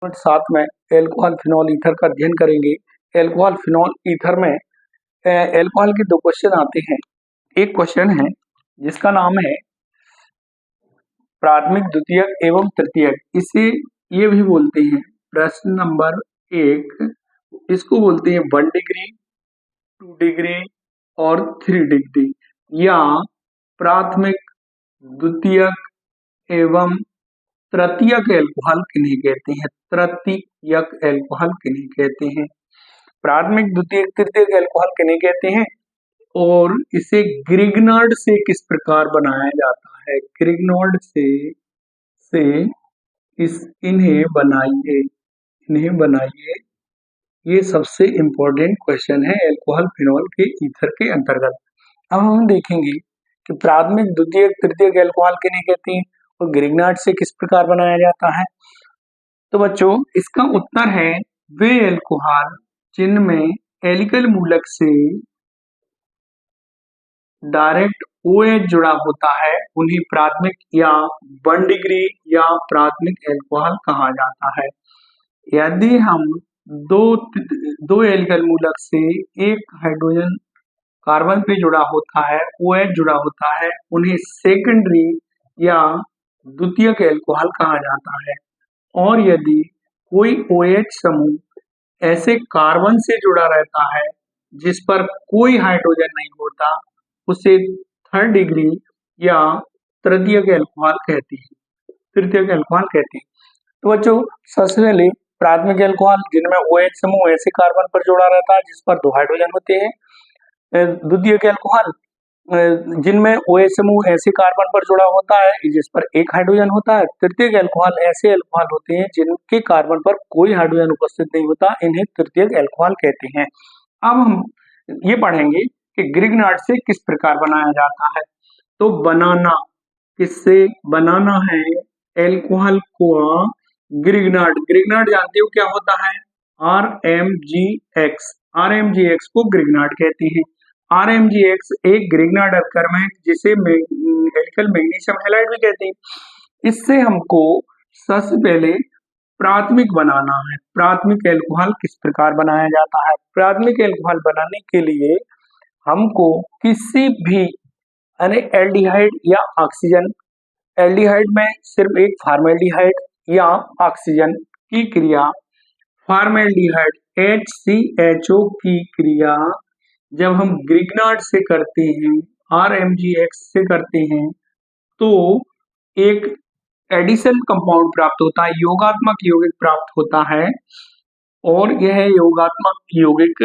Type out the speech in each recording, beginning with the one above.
साथ में alcohol phenol ether का अध्ययन करेंगे। एल्कोहल फिनॉल ईथर में एल्कोहल के दो क्वेश्चन आते हैं। एक क्वेश्चन है जिसका नाम है प्राथमिक, द्वितीयक एवं तृतीयक। इसे ये भी बोलते हैं प्रश्न नंबर 1, इसको बोलते हैं 1 डिग्री, 2 डिग्री और 3 डिग्री, या प्राथमिक, द्वितीयक एवं तृतीयक एल्कोहल किन्हें कहते हैं? तृतीयक एल्कोहल किन्हें कहते हैं? प्राथमिक, द्वितीयक, तृतीयक एल्कोहल किन्हें कहते हैं? और इसे ग्रिग्नार्ड से किस प्रकार बनाया जाता है? ग्रिग्नार्ड से इन्हें बनाइए। ये सबसे इंपॉर्टेंट क्वेश्चन है एल्कोहल फिनॉल के ईथर के अंतर्गत। अब हम देखेंगे कि प्राथमिक, द्वितीयक, तृतीयक एल्कोहल किन्हें कहते हैं और ग्रिग्नार्ड से किस प्रकार बनाया जाता है। तो बच्चों, इसका उत्तर है वे एल्कोहल जिनमें एल्किल मूलक से डायरेक्ट OH जुड़ा होता है उन्हें प्राथमिक या 1 डिग्री या प्राथमिक एल्कोहल कहा जाता है। यदि हम दो एल्किल मूलक से एक हाइड्रोजन कार्बन पे जुड़ा होता है, OH जुड़ा होता है, उन्हें सेकेंडरी या द्वितीयक एल्कोहल कहा जाता है। और यदि कोई OH समूह ऐसे कार्बन से जुड़ा रहता है जिस पर कोई हाइड्रोजन नहीं होता, उसे 3rd डिग्री या तृतीयक एल्कोहल कहते हैं। तो बच्चों, सबसे पहले प्राथमिक एल्कोहल जिनमें OH समूह ऐसे कार्बन पर जुड़ा रहता है जिस पर 2 हाइड्रोजन होते हैं। द्वितीयक एल्कोहल जिनमें OH समूह ऐसे कार्बन पर जुड़ा होता है जिस पर 1 हाइड्रोजन होता है। तृतीयक एल्कोहल ऐसे एल्कोहल होते हैं जिनके कार्बन पर कोई हाइड्रोजन उपस्थित नहीं होता, इन्हें तृतीयक एल्कोहल कहते हैं। अब हम ये पढ़ेंगे कि ग्रिग्नार्ड से किस प्रकार बनाया जाता है। तो किससे बनाना है एल्कोहल को? ग्रिग्नार्ड जानते हो क्या होता है? RMGX को ग्रिग्नार्ड कहते हैं। RMGX एक ग्रिग्नार्ड अल्करम है जिसे एल्किल मैग्नीशियम हैलाइड भी कहते हैं। इससे हमको सबसे पहले प्राथमिक बनाना है। प्राथमिक एल्कोहल किस प्रकार बनाया जाता है? प्राथमिक एल्कोहल बनाने के लिए हमको किसी भी एल्डिहाइड या ऑक्सीजन, एल्डिहाइड में सिर्फ एक फॉर्मेल्डिहाइड या ऑक्सीजन की क्रिया, फॉर्मेल्डिहाइड HCHO की क्रिया जब हम ग्रिग्नार्ड से करते हैं, RMGX से करते हैं, तो एक एडिशन कंपाउंड प्राप्त होता है, योगात्मक यौगिक प्राप्त होता है। और यह योगात्मक यौगिक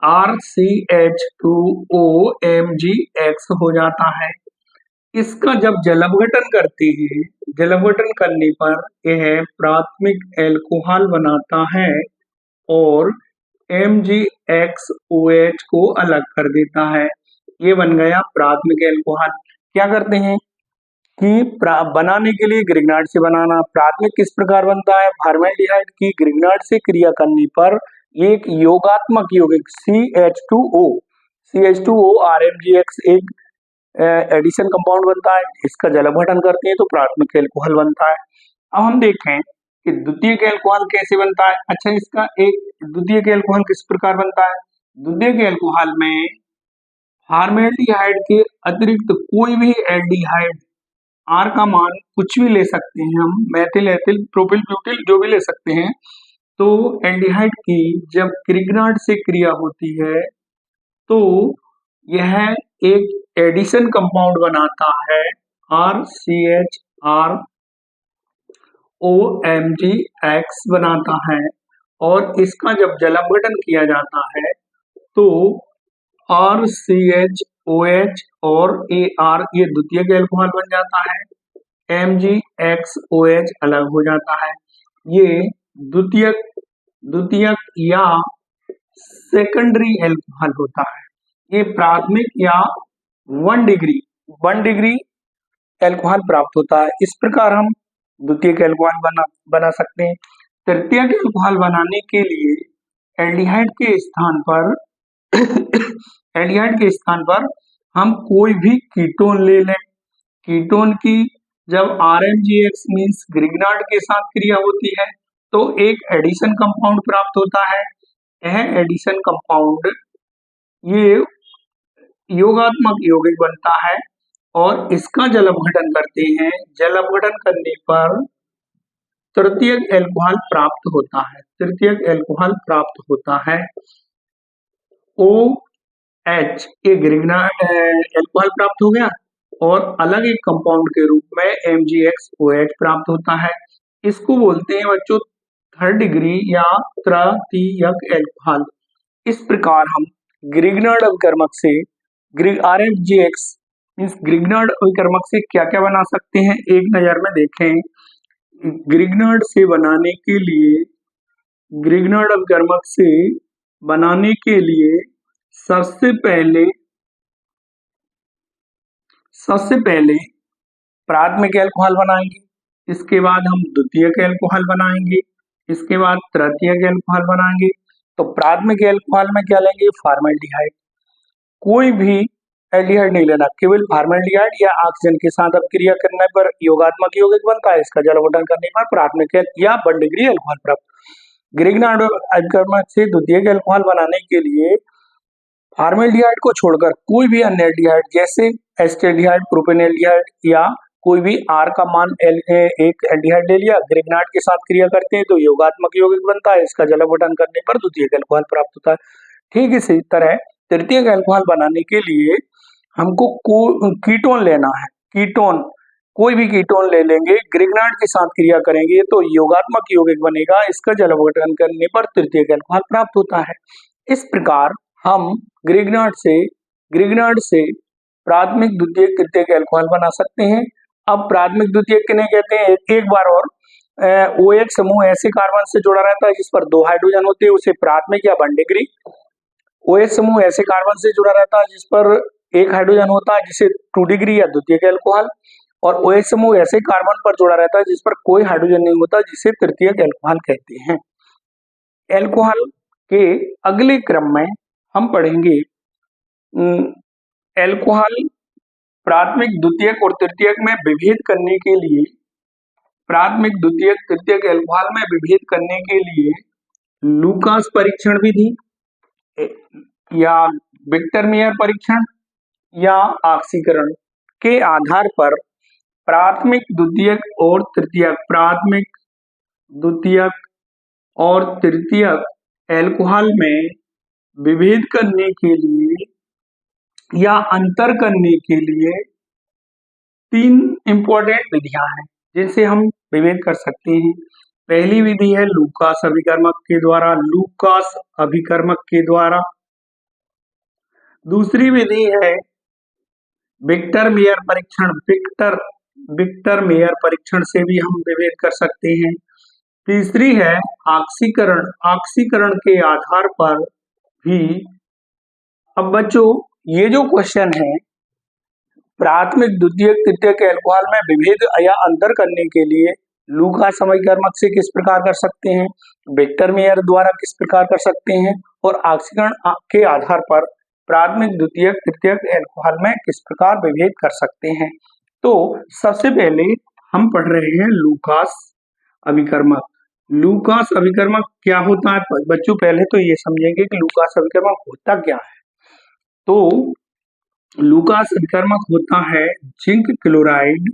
RCH2OMgX हो जाता है। इसका जब जलवघटन करते हैं, जलवघटन करने पर यह प्राथमिक एल्कोहल बनाता है और MgXOH को अलग कर देता है। ये बन गया प्राथमिक एल्कोहल। क्या करते हैं कि बनाने के लिए ग्रिग्नार्ड से बनाना। प्राथमिक किस प्रकार बनता है? फॉर्मेल्डिहाइड की ग्रिग्नार्ड से क्रिया करने पर एक योगात्मक यौगिक CH2O RMGX एक एडिशन कंपाउंड बनता है। इसका जलवघटन करते हैं तो प्राथमिक एल्कोहल बनता है। अब हम देखें कि द्वितीयक एल्कोहल कैसे बनता है। अच्छा, इसका एक द्वितीयक एल्कोहल किस प्रकार बनता है? द्वितीयक एल्कोहल में फॉर्मेल्डिहाइड के अतिरिक्त कोई भी एल्डिहाइड, R का मान कुछ भी ले सकते हैं हम, मेथिल, एथिल, प्रोपिल, ब्यूटिल जो भी ले सकते हैं। तो एल्डिहाइड की जब ग्रिग्नार्ड से क्रिया होती है तो यह एक एडिशन कंपाउंड बनाता है, RCHROMgX बनाता है। और इसका जब जलवघटन किया जाता है तो RCHOH और AR ये द्वितीयक एल्कोहल बन जाता है, MgXOH अलग हो जाता है। ये द्वितीयक या सेकेंडरी एल्कोहल होता है। ये प्राथमिक या 1 डिग्री एल्कोहल प्राप्त होता है। इस प्रकार हम द्वितीयक एल्कोहल बना सकते हैं। तृतीयक एल्कोहल बनाने के लिए एल्डिहाइड के स्थान पर हम कोई भी कीटोन ले लें। कीटोन की जब RMGX मीन्स ग्रिग्नार्ड के साथ क्रिया होती है तो एक एडिशन कंपाउंड प्राप्त होता है। यह एडिशन कंपाउंड ये योगात्मक यौगिक बनता है और इसका जल अपघटन करते हैं। जल अपघटन करने पर तृतीयक एल्कोहल प्राप्त होता है। तृतीयक एल्कोहल प्राप्त होता है। OH ये ग्रिग्नार्ड एल्कोहल प्राप्त हो गया और अलग एक कंपाउंड के रूप में MgXOH प्राप्त होता है। इसको बोलते हैं बच्चों थर्ड डिग्री या तृतीयक एल्कोहल। इस प्रकार हम ग्रिग्नार्ड अभिकर्मक से RMGX मीन्स ग्रिग्नार्ड अभिकर्मक से क्या क्या बना सकते हैं, एक नजर में देखें। ग्रिग्नार्ड से बनाने के लिए, ग्रिग्नार्ड अभिकर्मक से बनाने के लिए सबसे पहले प्राथमिक एल्कोहल बनाएंगे, इसके बाद हम द्वितीयक एल्कोहल बनाएंगे, इसके बाद तृतीयक एल्कोहल बनाएंगे। तो प्राथमिक एल्कोहल में क्या लेंगे, फॉर्मल्डिहाइड। कोई भी एल्डिहाइड नहीं लेना, केवल फॉर्मल्डिहाइड या ऑक्सीजन के साथ अपक्रिया करने पर योगात्मक यौगिक बनता है। इसका जल अपघटन करने पर प्राथमिक या 1 डिग्री एल्कोहल प्राप्त। ग्रिग्नार्ड अभिकर्मक से द्वितीयक एल्कोहल बनाने के लिए फॉर्मल्डिहाइड को छोड़कर कोई भी अन्य एल्डिहाइड जैसे एस्टेल्डिहाइड, प्रोपेनॉल्डिहाइड या कोई भी R का मान एक एल्डिहाइड ले लिया, ग्रिग्नार्ड के साथ क्रिया करते हैं तो योगात्मक यौगिक बनता है। इसका जल अपघटन करने पर द्वितीयक एल्कोहल प्राप्त होता है। ठीक इसी तरह तृतीयक एल्कोहल बनाने के लिए हमको कीटोन लेना है। कीटोन, कोई भी कीटोन ले लेंगे, ग्रिग्नार्ड के साथ क्रिया करेंगे तो योगात्मक यौगिक बनेगा। इसका जल अपघटन करने पर तृतीयक एल्कोहल प्राप्त होता है। इस प्रकार हम ग्रिग्नार्ड से प्राथमिक, द्वितीयक, तृतीयक एल्कोहल बना सकते हैं। अब प्राथमिक द्वितीयक किन्हें कहते हैं, एक बार और OH समूह ऐसे कार्बन से जुड़ा रहता है जिस पर 2 हाइड्रोजन होते हैं उसे प्राथमिक या 1 डिग्री। OH समूह ऐसे कार्बन से जुड़ा रहता है जिस पर 1 हाइड्रोजन होता है जिसे 2 डिग्री या द्वितीयक एल्कोहल। और OH समूह ऐसे कार्बन पर जुड़ा रहता है जिस पर कोई हाइड्रोजन नहीं होता जिसे तृतीयक एल्कोहल कहते हैं। एल्कोहल के अगले क्रम में हम पढ़ेंगे एल्कोहल प्राथमिक, द्वितीयक और तृतीयक में विभेद करने के लिए, प्राथमिक, द्वितीयक, तृतीयक एल्कोहल में विभेद करने के लिए लूकास परीक्षण विधि या विक्टर मेयर परीक्षण या ऑक्सीकरण के आधार पर प्राथमिक, द्वितीयक और तृतीयक, प्राथमिक, द्वितीयक और तृतीयक एल्कोहल में विभेद करने के लिए या अंतर करने के लिए 3 इंपॉर्टेंट विधियां हैं जिनसे हम विभेद कर सकते हैं। पहली विधि है लूकास अभिकर्मक के द्वारा, लूकास अभिकर्मक के द्वारा। दूसरी विधि है विक्टर मेयर परीक्षण, विक्टर मेयर परीक्षण से भी हम विभेद कर सकते हैं। तीसरी है ऑक्सीकरण, ऑक्सीकरण के आधार पर भी। अब बच्चों ये जो क्वेश्चन है प्राथमिक, द्वितीयक, तृतीयक एल्कोहल में विभेद या अंतर करने के लिए लूकास अभिकर्मक से किस प्रकार कर सकते हैं, विक्टर मेयर द्वारा किस प्रकार कर सकते हैं और ऑक्सीकरण के आधार पर प्राथमिक, द्वितीयक, तृतीयक एल्कोहल में किस प्रकार विभेद कर सकते हैं। तो सबसे पहले हम पढ़ रहे हैं लूकास अभिकर्मक। लूकास अभिकर्मक क्या होता है बच्चों, पहले तो ये समझेंगे कि लूकास अभिकर्मक होता क्या है। तो लूकास अभिकर्मक होता है जिंक क्लोराइड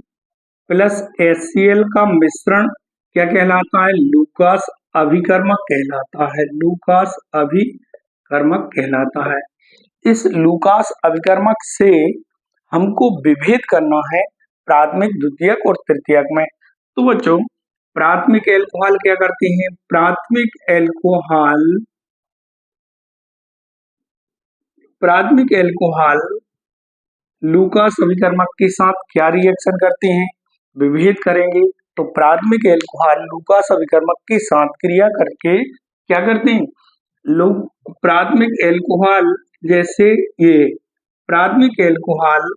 प्लस HCl का मिश्रण। क्या कहलाता है, लूकास अभिकर्मक कहलाता है, लूकास अभिकर्मक कहलाता है। इस लूकास अभिकर्मक से हमको विभेद करना है प्राथमिक, द्वितीयक और तृतीयक में। तो बच्चों प्राथमिक एल्कोहल क्या करते हैं, प्राथमिक एल्कोहल लूकास अभिकर्मक के साथ क्या रिएक्शन करते हैं, विभेद करेंगे। तो प्राथमिक एल्कोहल लूकास अभिकर्मक के साथ क्रिया करके क्या करते हैं, लोग प्राथमिक एल्कोहल जैसे ये प्राथमिक एल्कोहल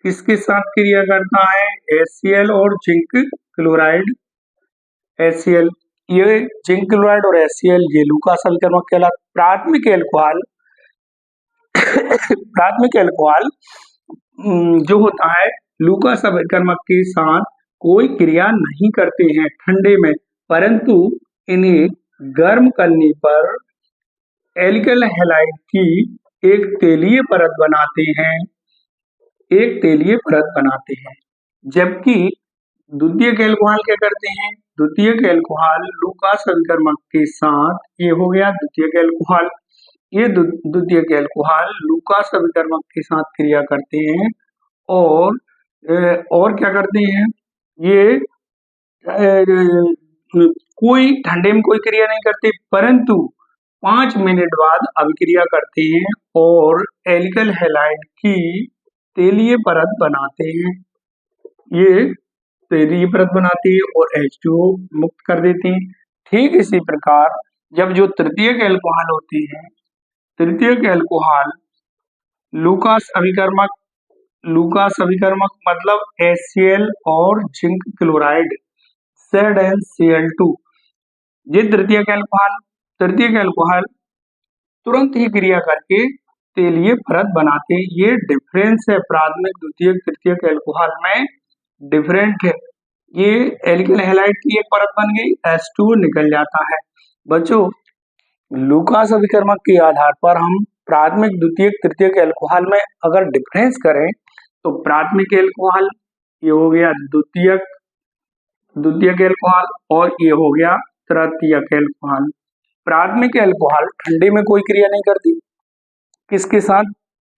किसके साथ क्रिया करता है, HCl और जिंक क्लोराइड। HCl, ये जिंक क्लोराइड और HCl ये लूकास अभिकर्मक कहलाता है। प्राथमिक एल्कोहल जो होता है लूकास अभिकर्मक के साथ कोई क्रिया नहीं करते हैं ठंडे में, परंतु इन्हें गर्म करने पर एल्कल हैलाइड की एक तेलीय परत बनाते हैं, एक तेलीय परत बनाते हैं। जबकि द्वितीयक अल्कोहल क्या करते हैं? द्वितीयक अल्कोहल लूकास अभिकर्मक के साथ, ये हो गया द्वितीयक अल्कोहल, ये द्वितीयक अल्कोहल लूकास अभिकर्मक के साथ क्रिया करते हैं और क्या करते हैं? ये कोई ठंडे में कोई क्रिया नहीं करते, परंतु 5 मिनट बाद अभिक्रिया करते हैं और एल्कल हैलाइड की तेलीय परत बनाते हैं। ये तेलीय परत बनाते हैं और H2O मुक्त कर देते हैं। ठीक इसी प्रकार जब जो तृतीयक अल्कोहल होते हैं, तृतीयक अल्कोहल लूकास अभिकर्मक मतलब HCl और जिंक क्लोराइड ZnCl2, ये तृतीयक अल्कोहल तुरंत ही क्रिया करके तेलीय परत बनाते हैं। ये डिफरेंस है प्राथमिक, द्वितीयक, तृतीयक अल्कोहल में डिफरेंट है। ये एल्किल हैलाइड की एक परत बन गई, H2O निकल जाता है। बच्चों, लूकास अभिकर्मक के आधार पर हम प्राथमिक, द्वितीयक, तृतीयक अल्कोहल में अगर डिफरेंस करें तो प्राथमिक अल्कोहल ये हो गया द्वितीयक अल्कोहल और ये हो गया तृतीयक अल्कोहल। प्राथमिक अल्कोहल ठंडे में कोई क्रिया नहीं करती, किसके साथ?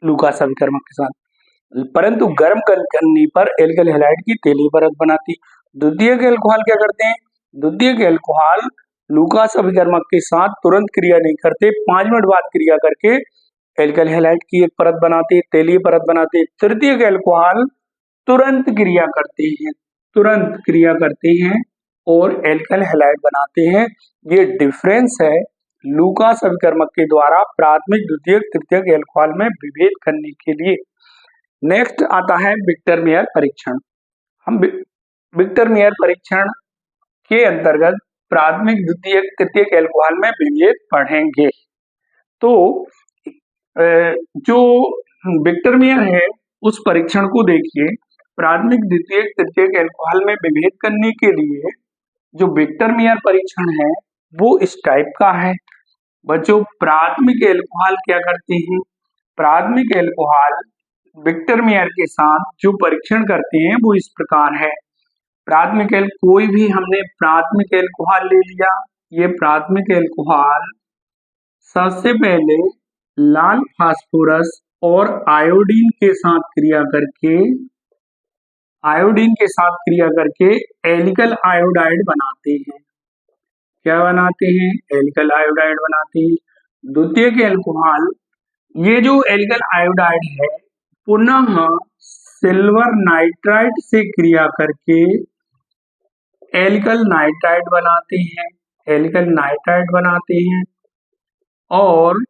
लूकास अभिकर्मक के साथ, परंतु गर्म करने पर एल्कल हैलाइड की तेलीय परत बनाती। द्वितीयक अल्कोहल क्या करते हैं? द्वितीयक अल्कोहल लूकास अभिकर्मक के साथ तुरंत क्रिया नहीं करते, 5 मिनट बाद क्रिया करके एल्कल हैलाइड की एक परत बनाते, तेलीय परत बनाते। तृतीयक अल्कोहल तुरंत क्रिया करते हैं और एल्कल हैलाइड बनाते हैं। ये डिफरेंस है लूकास अभिकर्मक के द्वारा प्राथमिक, द्वितीयक, तृतीयक अल्कोहल में विभेद करने के लिए। नेक्स्ट आता है विक्टर मेयर परीक्षण। हम विक्टर मेयर परीक्षण के अंतर्गत प्राथमिक, द्वितीयक, तृतीयक अल्कोहल में विभेद पढ़ेंगे। तो जो विक्टर मेयर है उस परीक्षण को देखिए। प्राथमिक, द्वितीयक, तृतीयक अल्कोहल में विभेद करने के लिए जो विक्टर मेयर परीक्षण है वो इस टाइप का है। बच्चों, प्राथमिक अल्कोहल क्या करते हैं? प्राथमिक अल्कोहल विक्टर मेयर के साथ जो परीक्षण करते हैं वो इस प्रकार है। कोई भी हमने प्राथमिक अल्कोहल ले लिया, ये प्राथमिक अल्कोहल सबसे पहले लाल फास्फोरस और आयोडीन के साथ क्रिया करके एल्कल आयोडाइड बनाते हैं। क्या बनाते हैं? एल्कल आयोडाइड बनाते हैं। द्वितीयक अल्कोहल, ये जो एल्कल आयोडाइड है पुनः सिल्वर नाइट्राइड से क्रिया करके एल्कल नाइट्राइड बनाते हैं और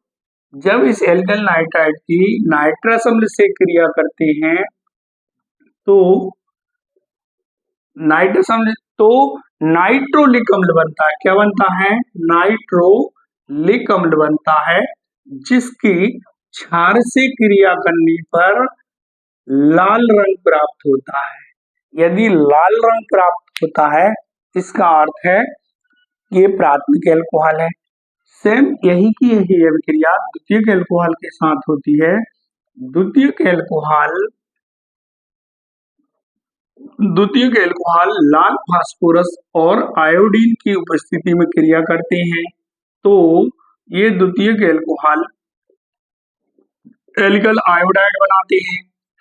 जब इस एल्कल नाइट्राइड की नाइट्रस अम्ल से क्रिया करते हैं तो नाइट्रोलिक अम्ल बनता है। क्या बनता है? नाइट्रोलिक अम्ल बनता है, जिसकी क्षार से क्रिया करने पर लाल रंग प्राप्त होता है। यदि लाल रंग प्राप्त होता है इसका अर्थ है ये प्राथमिक अल्कोहल है। सेम यही की यही अभिक्रिया द्वितीयक अल्कोहल के साथ होती है। द्वितीयक अल्कोहल लाल फास्फोरस और आयोडीन की उपस्थिति में क्रिया करते हैं, तो ये द्वितीयक अल्कोहल एल्कल आयोडाइड बनाते हैं।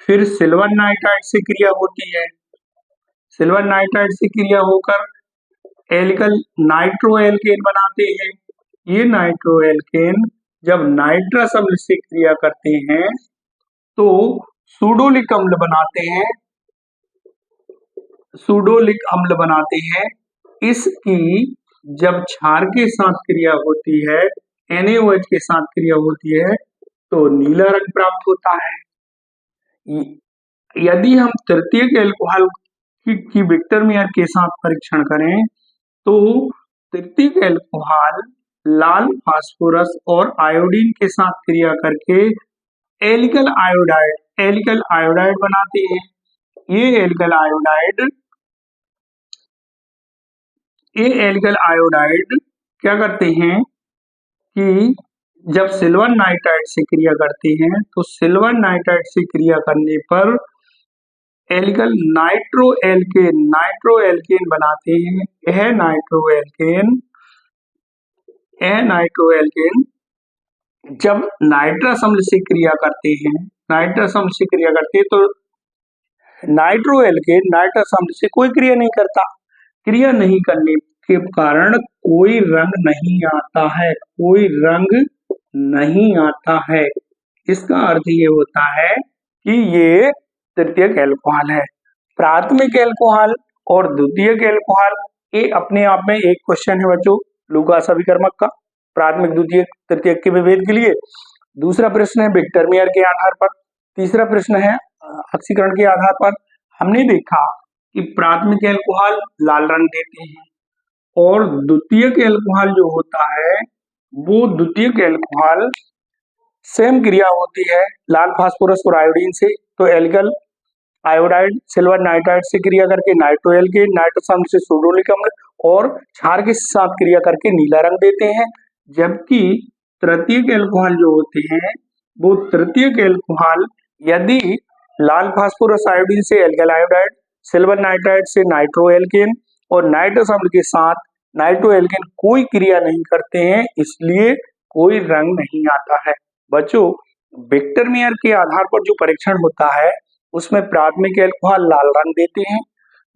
फिर सिल्वर नाइट्राइड से क्रिया होती है, सिल्वर नाइट्राइड से क्रिया होकर एल्कल नाइट्रोएल्केन बनाते हैं। ये नाइट्रोएल्केन जब नाइट्रस अम्ल से क्रिया करते हैं तो सूडोलिक अम्ल बनाते हैं। इसकी जब क्षार के साथ क्रिया होती है, NaOH के साथ क्रिया होती है तो नीला रंग प्राप्त होता है। यदि हम तृतीयक अल्कोहल की विक्टर मेयर के साथ परीक्षण करें तो तृतीयक अल्कोहल लाल फास्फोरस और आयोडीन के साथ क्रिया करके एल्कल आयोडाइड बनाते हैं। ये एल्कल आयोडाइड ये एल्गल आयोडाइड क्या करते हैं कि जब सिल्वर नाइट्राइड से क्रिया करते हैं तो सिल्वर नाइट्राइड से क्रिया करने पर एल्गल नाइट्रोएल्केन बनाते हैं। यह नाइट्रोएल्केन जब नाइट्रस अम्ल से क्रिया करते हैं तो नाइट्रोएल्केन नाइट्रस अम्ल से कोई क्रिया नहीं करता। क्रिया नहीं करने के कारण कोई रंग नहीं आता है। इसका अर्थ ये होता है कि ये तृतीयक अल्कोहल है। प्राथमिक अल्कोहल और द्वितीयक अल्कोहल ये अपने आप में एक क्वेश्चन है बच्चों लुकास अभिकर्मक का, प्राथमिक द्वितीयक तृतीयक के विभेद के लिए। दूसरा प्रश्न है विक्टर मेयर के आधार पर। तीसरा प्रश्न है ऑक्सीकरण के आधार पर। हमने देखा कि प्राथमिक अल्कोहल लाल रंग देते हैं और द्वितीयक अल्कोहल जो होता है वो द्वितीयक अल्कोहल सेम क्रिया होती है लाल फास्फोरस और आयोडीन से। तो एल्गल आयोडाइड सिल्वर नाइट्राइड से क्रिया करके नाइट्रोएल्केन नाइट्रस अम्ल से सोडियम अम्ल और क्षार के साथ क्रिया करके नीला रंग देते हैं। जबकि तृतीयक अल्कोहल जो होते हैं वो तृतीयक अल्कोहल यदि लाल फास्फोरस आयोडीन से एल्गल आयोडाइड, सिल्वर नाइट्राइड से नाइट्रोएल्केन और नाइट्रस अम्ल के साथ नाइट्रोएल्केन कोई क्रिया नहीं करते हैं, इसलिए कोई रंग नहीं आता है। बच्चों विक्टर मेयर के आधार पर जो परीक्षण होता है उसमें प्राथमिक अल्कोहल लाल रंग देते हैं,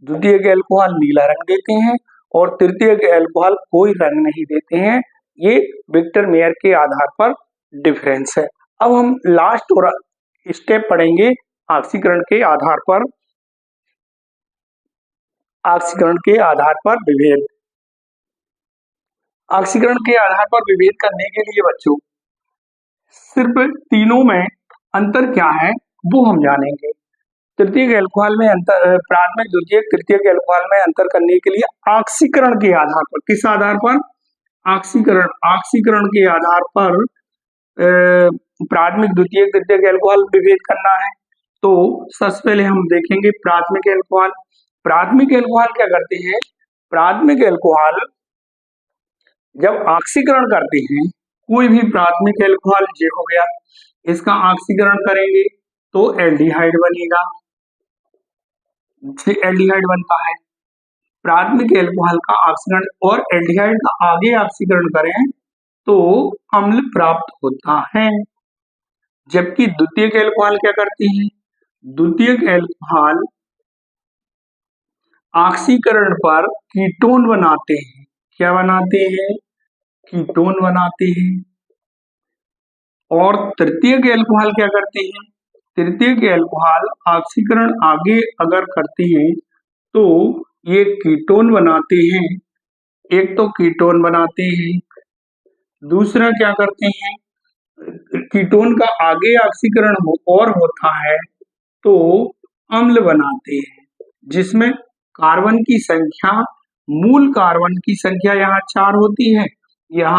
द्वितीयक अल्कोहल नीला रंग देते हैं और तृतीयक अल्कोहल कोई रंग नहीं देते हैं। ये विक्टर मेयर के आधार पर डिफरेंस है। अब हम लास्ट और स्टेप पढ़ेंगे ऑक्सीकरण के आधार पर विभेद। ऑक्सीकरण के आधार पर विभेद करने के लिए बच्चों सिर्फ तीनों में अंतर क्या है वो हम जानेंगे। तृतीयक अल्कोहल में अंतर, प्राथमिक द्वितीयक तृतीयक अल्कोहल में अंतर करने के लिए ऑक्सीकरण के आधार पर, किस आधार पर? ऑक्सीकरण के आधार पर प्राथमिक द्वितीयक तृतीयक अल्कोहल विभेद करना है। तो सबसे पहले हम देखेंगे प्राथमिक अल्कोहल। प्राथमिक अल्कोहल क्या करते हैं? प्राथमिक अल्कोहल जब ऑक्सीकरण करते हैं, कोई भी प्राथमिक अल्कोहल ये हो गया, इसका ऑक्सीकरण करेंगे तो एल्डिहाइड बनेगा, एल्डिहाइड बनता है। प्राथमिक अल्कोहल का ऑक्सीकरण और एल्डिहाइड का आगे ऑक्सीकरण करें तो अम्ल प्राप्त होता है। जबकि द्वितीयक अल्कोहल क्या करते हैं? द्वितीयक अल्कोहल ऑक्सीकरण पर कीटोन बनाते हैं। क्या बनाते हैं? कीटोन बनाते हैं। और तृतीयक अल्कोहल क्या करते हैं? तृतीयक अल्कोहल ऑक्सीकरण आगे अगर करते हैं तो ये कीटोन बनाते हैं। एक तो कीटोन बनाते हैं, दूसरा क्या करते हैं? कीटोन का आगे ऑक्सीकरण और होता है तो अम्ल बनाते हैं, जिसमें कार्बन की संख्या, मूल कार्बन की संख्या यहाँ 4 होती है, यहाँ